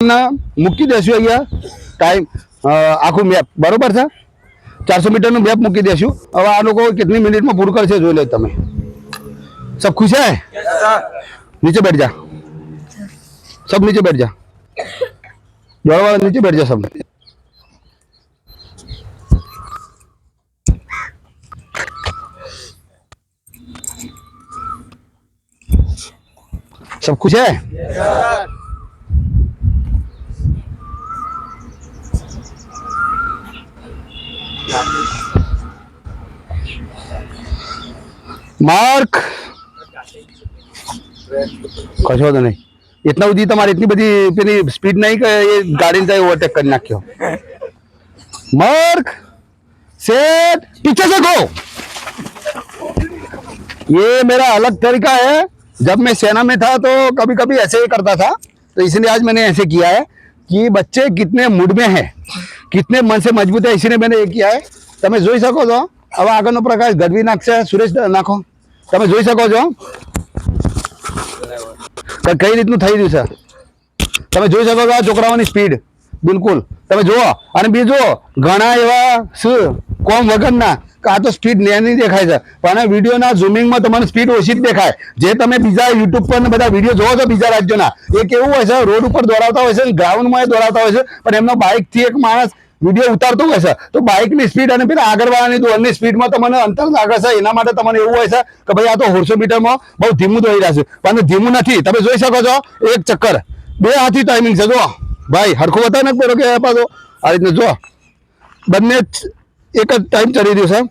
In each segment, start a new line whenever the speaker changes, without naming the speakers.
મૂકી દેશું અહીંયા ટાઈમ આખું મેપ બરોબર છે 400 મીટરનું મેપ મૂકી દેશું હવે આ લોકો કેટલી મિનિટમાં પૂરું કરશે જોઈ લો તમે सब खुश है नीचे बैठ जा सब नीचे बैठ जा दौड़ वाला नीचे बैठ जा सब सब खुश है मार्क कशो तो नहीं इतना उदी तुम्हारी इतनी बड़ी पेली स्पीड नहीं कि ये गाड़ी ने ओवरटेक कर नाख्यो मार्क सेट पीछे से गो ये मेरा अलग तरीका है जब मैं सेना में था तो कभी कभी ऐसे ही करता था तो इसलिए आज मैंने ऐसे किया है कि बच्चे कितने मूड में है कितने मन से मजबूत है इसीलिए मैंने ये किया है તમે જોઈ શકો છો હવે આગળનો પ્રકાશ ગઢવી નાખશે સુરેશ નાખો તમે જોઈ શકો છો કઈ રીતનું થઈ રહ્યું છે તમે જોઈ શકો છો આ છોકરાઓની સ્પીડ બિલકુલ તમે જુઓ અને બીજો ઘણા એવા કોમ વગરના કે આ તો સ્પીડ નેની દેખાય છે પણ વિડીયોના ઝૂમિંગમાં તમને સ્પીડ ઓછી જ દેખાય જે તમે બીજા યુટ્યુબ પર બધા વિડીયો જોવો છો બીજા રાજ્યોના એ કેવું હોય છે રોડ ઉપર દોડાવતા હોય છે ગ્રાઉન્ડમાં દોડાવતા હોય છે પણ એમનો બાઇકથી એક માણસ वीडियो उतारतो હોય છે તો બાઇકની સ્પીડ અને પેલા આગળવાળાની દોડની સ્પીડમાં તમને અંતર લાગે છે એના માટે તમને એવું હોય છે કે ભાઈ આ તો 150 મીટરમાં બહુ ધીમું દોડી રહ્યા છે પણ ધીમું નથી તમે જોઈ શકો છો એક ચક્કર બે હાથી ટાઈમિંગ છે જો ભાઈ હરખું બતાવે ને પેલો કે પાછો આ રીતનું જો બંને એક જ ટાઈમ ચડી રહ્યું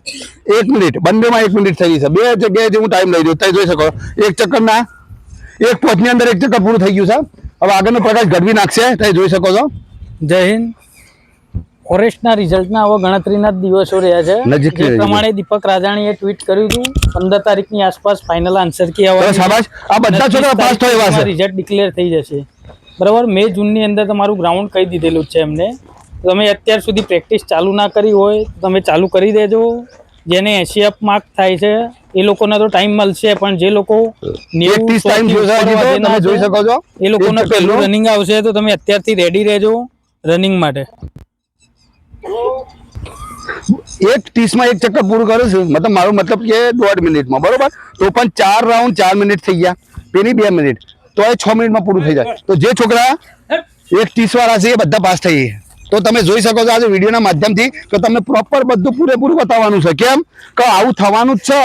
છે 1 મિનિટ બંનેમાં 1 મિનિટ થઈ ગઈ છે બે જગ્યાએથી હું ટાઈમ લઈ રહ્યો તમે જોઈ શકો એક ચક્કરના એક પોચની અંદર એક ચક્કર પૂરું થઈ ગયું છે હવે આગળનો પ્રકાશ ગઢવી નાખશે તમે જોઈ શકો છો
જય હિન્દ ફોરેસ્ટના રિઝલ્ટના હવે ગણતરીના દિવસો રહ્યા છે જે પ્રમાણે દીપક રાજાણીએ ટ્વીટ કર્યું હતું 15 તારીખની આસપાસ ફાઇનલ આન્સર કી આવશે શાબાશ આ બધા છોકરા પાસ થયા છે રિઝલ્ટ ડિક્લેર થઈ જશે બરાબર મે જૂનની અંદર તમારું ગ્રાઉન્ડ કહી દીધેલું છે એમને તમે અત્યાર સુધી પ્રેક્ટિસ ચાલુ ના કરી હોય તો તમે ચાલુ કરી દેજો જેને 80 અપ માર્ક થાય છે એ લોકોને તો ટાઈમ મળશે પણ જે લોકો 90 ટાઈમ તમે જોઈ શકો છો એ લોકોને પહેલું રનિંગ આવશે તો તમે અત્યારથી રેડી રહેજો રનિંગ માટે
एक 30 में एक चक्कर पूરું करूं છું मतलब મારો મતલબ કે 1.5 મિનિટમાં બરોબર તો પણ 4 રાઉન્ડ 4 મિનિટ થઈ ગયા પેની 2 મિનિટ તો એ 6 મિનિટમાં પૂરું થઈ જાય તો જે છોકરા એક 30 વાળા છે એ બધા પાસ થઈ ગયા તો તમે જોઈ શકો છો આજે વિડીયોના માધ્યમથી કે તમને પ્રોપર બધું પૂરેપૂરું બતાવવાનું છે કેમ કે આવું થવાનું જ છે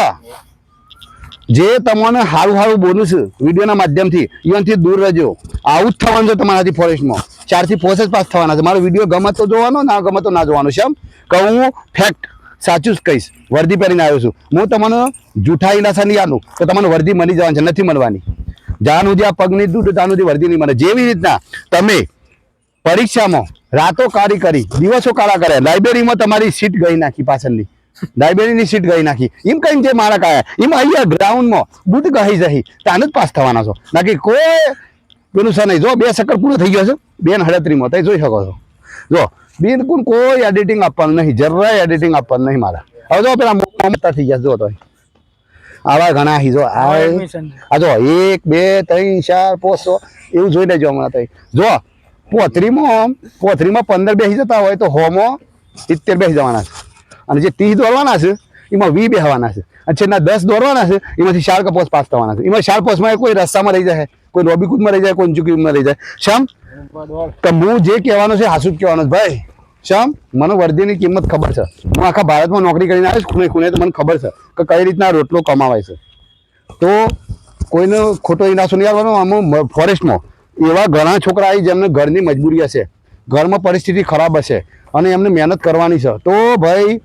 જે તમને હારું હારું બોલું છું વિડીયોના માધ્યમથી ઈવનથી દૂર રહેજો આવું જ થવાનું છે તમારાથી ફોરેસ્ટમાં 4 થી 5 જ પાસ થવાના છે મારો વિડીયો ગમે તો જોવાનો ના ગમે તો ના જોવાનો છે કે હું ફેક્ટ સાચું જ કહીશ વર્દી પહેરીને આવ્યો છું હું તમને જૂઠા ઇલાસા નહીં આલું તો તમને વર્દી મળી જવાની છે નથી મળવાની જ્યાં સુધી આ પગની દૂધ ત્યાં સુધી વર્દી નહીં મળે જેવી રીતના તમે પરીક્ષામાં રાતો કાળી કરી દિવસો કાળા કરે લાઇબ્રેરીમાં તમારી સીટ ગઈ નાખી પાછળની લાઇબ્રેરીની સીટ ગઈ નાખી એમ કઈ જે મારા કાયા એમ અહીંયા ગ્રાઉન્ડમાં બુટ ગઈ જઈ ત્યાં જ પાસ થવાના છો નાખી કોઈ પેલું છે નહીં જો 2 ચક્કર પૂરો થઈ ગયો છે 2:38 તમે જોઈ શકો છો જો બિલકુલ કોઈ એડિટિંગ આપવાનું નહીં જરાય એડિટિંગ આપવાનું નહીં મારા હવે જો પેલા મોટા થઈ ગયા જો તો આવા ઘણા હી જો આ જો 1 2 3 4 500 એવું જોઈ લેજો હમણાં તો જો પોથરીમાં 15 બેસી જતા હોય તો હોમો 70 બેસી જવાના છે અને જે 30 દોડવાના છે એમાં 20 બેસવાના છે અને છેલ્લા 10 દોડવાના છે એમાંથી 4 કપોસ પાસ થવાના છે એમાં 4 પોસ્ટમાં કોઈ રસ્તામાં રહી જાય કોઈ રોબીકૂદમાં રહી જાય કોઈ ઊંચુકીમાં રહી જાય શ્યામ તો હું જે કહેવાનું છે હાસુ જ કહેવાનું ભાઈ શ્યામ મને વર્દીની કિંમત ખબર છે હું આખા ભારતમાં નોકરી કરીને આવીશ ખૂણે ખૂણે તો મને ખબર છે કે કઈ રીતના રોટલો કમાવાય છે તો કોઈને ખોટો ઇનાસો નહીં આવવાનો આમાં ફોરેસ્ટમાં એવા ઘણા છોકરા આવી જેમને ઘરની મજબૂરી હશે ઘરમાં પરિસ્થિતિ ખરાબ હશે અને એમને મહેનત કરવાની છે તો ભાઈ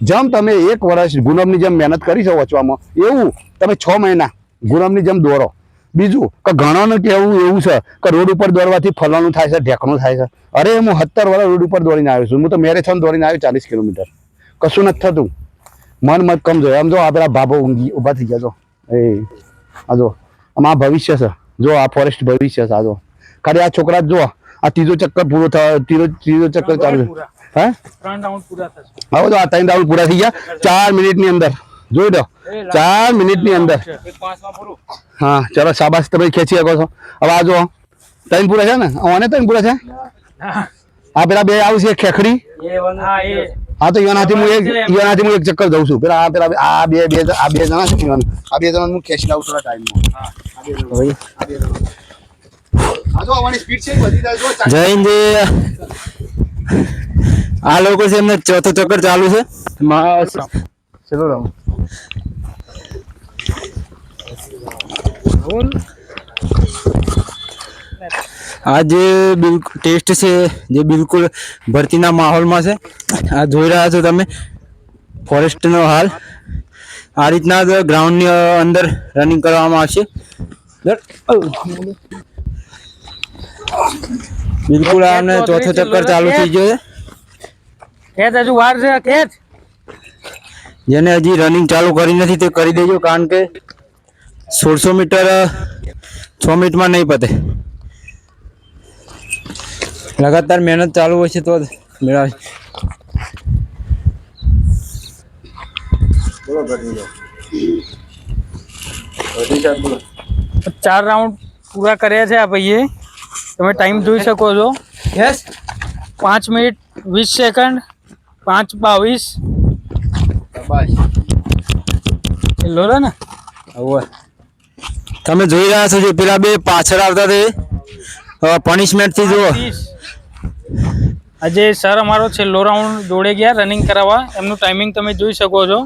જેમ તમે 1 વર્ષ ગુલામની જેમ મહેનત કરી છે વચવામાં એવું તમે 6 મહિના ગુલામની જેમ દોડો બીજું કે ઘણાનું કેવું એવું છે કે રોડ ઉપર દોડવાથી ફલાણું થાય છે ઢેકણું થાય છે અરે હું 17 વર્ષ રોડ ઉપર દોડીને આવ્યો છું હું તો મેરેથોન દોડીને આવ્યો 40 કિલોમીટર કશું નથી થતું મન મત કમ જોયું આમ જો આ પેલા ભાભો ઊભા થઈ ગયા જો એ આ જો આમ આ ભવિષ્ય છે જો આ ફોરેસ્ટ ભવિષ્ય છે આ જો ખાલી આ છોકરા જો આ ત્રીજો ચક્કર પૂરો થયો ત્રીજો ચક્કર ચાલુ હે
3 રાઉન્ડ પૂરા થશે
હવે તો આ 3 રાઉન્ડ પૂરા થઈ ગયા 4 મિનિટની અંદર જોઈ લો 4 મિનિટની અંદર हाँ चलो शाबाश તમે ખેંચી શકો છો હવે આ જો ત્રણ પૂરા છે ને ઓને ત્રણ પૂરા છે આ પેલા બે આવશે ખેખડી
હા એ
હા તો ઈવાનાથી હું એક ચક્કર દઉં છું પેલા આ બે જણા છે ને આ બે જણા હું ખેંચી લાવું થોડા ટાઈમમાં આ તો આવવાની સ્પીડ છે વધી જાય જો
જયંતજી આ લોકો છે એમને ચોથો ચક્કર ચાલુ છે ચલો રામ આ જે બિલકુલ ટેસ્ટ છે જે બિલકુલ ભરતીના માહોલમાં છે આ જોઈ રહ્યા છો તમે ફોરેસ્ટનો હાલ આ રીતના જ ગ્રાઉન્ડની અંદર રનિંગ કરવામાં આવશે બિલકુલ આને ચોથો ચક્કર ચાલુ થઈ ગયો છે
ખેત હજુ વાર છે ખેત
જેને હજી રનિંગ ચાલુ કરી નથી તે કરી દેજો કારણ કે 1600 મીટર 6 મિનિટમાં નહીં પતે લગાતાર મહેનત ચાલુ હોય છે તો જ મેળાવે
4 રાઉન્ડ પૂરા કર્યા છે આ ભાઈએ તમે ટાઈમ જોઈ શકો છો
યસ
5 મિનિટ 20 સેકન્ડ 5:22 લો ને
હવે તમે જોઈ રહ્યા છો જે પેલા બે પાછળ આવતા તે પનિશમેન્ટ થી જુઓ
આજે સર અમારો છેલ્લો રાઉન્ડ જોડે ગયા રનિંગ કરાવવા એમનું ટાઈમિંગ તમે જોઈ શકો છો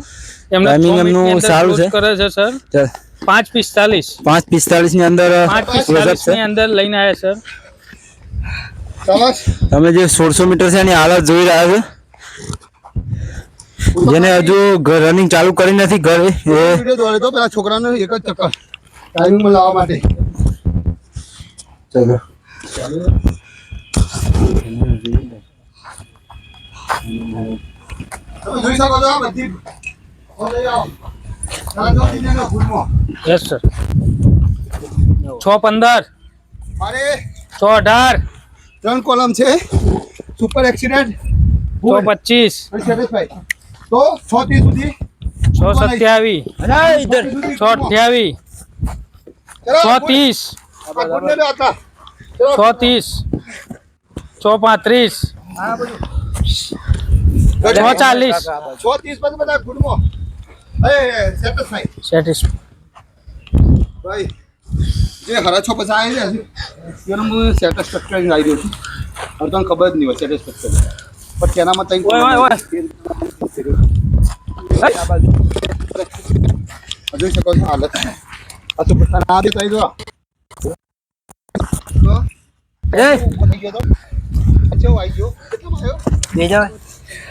Timing એમનું સારું છે.
કરે છે સર 5:45
5:45 ની અંદર
5:45 ની અંદર લઈને આવ્યા સર
તમે જે 1600 મીટર છે એની હાલત જોઈ રહ્યા છો જેને હજુ રનિંગ ચાલુ કરી નથી ઘરે એ
દોડે તો પેલા છોકરાને એક જ ચક્કર ટાઈમિંગમાં લાવવા માટે
ચલો
તમે જોઈ શકો છો આ બધી
યસ સર 6:15
મારે
6:18
ત્રણ કોલમ છે સુપર એક્સિડન્ટ
6:25
તો 6:30 સુધી
6:27
અને ઇધર
6:28 6:30 6:30 6:35 6:40
6:30 પછી બધા ગુડમાં
સેટિસ્ફાઈ
ભાઈ જે હરા છો પછી આવી જાય છે એનું હું સેટિસ્ફેક્ટર આવી રહ્યો છું હવે તમને ખબર જ નહીં હોય સેટિસ્ફેક્ટર પણ તેનામાં તઈ જોઈ શકો છો હાલત આ તો આ દે તઈ જો
એ
થઈ ગયો તો અચ્છા આવી ગયો કેટલો આવ્યો
બે જાવ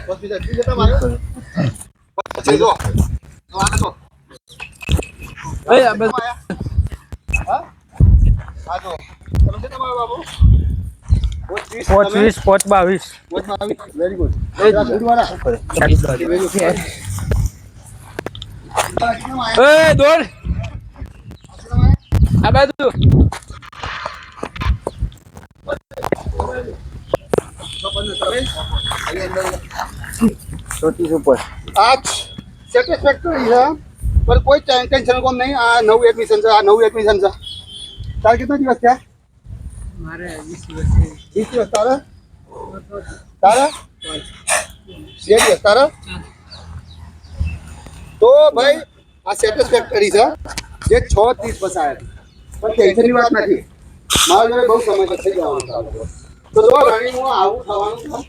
હોસ્પિટલ થી જતા માર્યો પછી જો આ તો
એ આ બસ
હા આ જો તમે છે તમારો બાબુ
25 5:22
વેરી ગુડ
એ દોડ આ બાજુ ઉપર
आज સેટિસ્ફેક્ટરી છે પર કોઈ ટેન્શન કોમ નહીં આ નવું એડમિશન છે આ નવું એડમિશન છે તારે કેટલા દિવસ થયા મારે 20 દિવસ તારે તારે 2 દિવસ તારે તો ભાઈ આ સેટિસ્ફેક્ટરી છે જે 6:30 બસાયા પણ ટેન્શનની વાત નથી મારા જોડે બહુ સમય થઈ જવાનો તો જો રનિંગમાં આવું થવાનું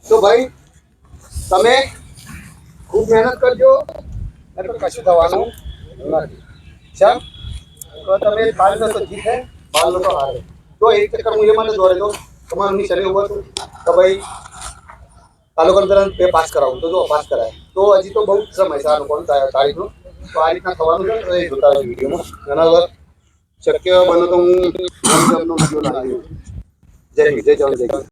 તો ભાઈ તમે ખૂબ મહેનત કરજો એટલે કશું થવાનું નથી ચાલ તો તમે બાલ લો તો જીત હે બાલ લો તો હારે તો એક ચક્કર હું એ માટે દોડે તો તમારું શરીર ઉભો છું તો ભાઈ તાલુકા અંદર બે પાસ કરાવું તો જો પાસ કરાય તો હજી તો બહુ સમય છે આ લોકોનું તારીખનું તો આ રીતના થવાનું છે તો એ જોતા હોય વિડીયોમાં એના વગર શક્ય બને તો હું વિડીયો લાવી જય હિન્દ જય જવાન જય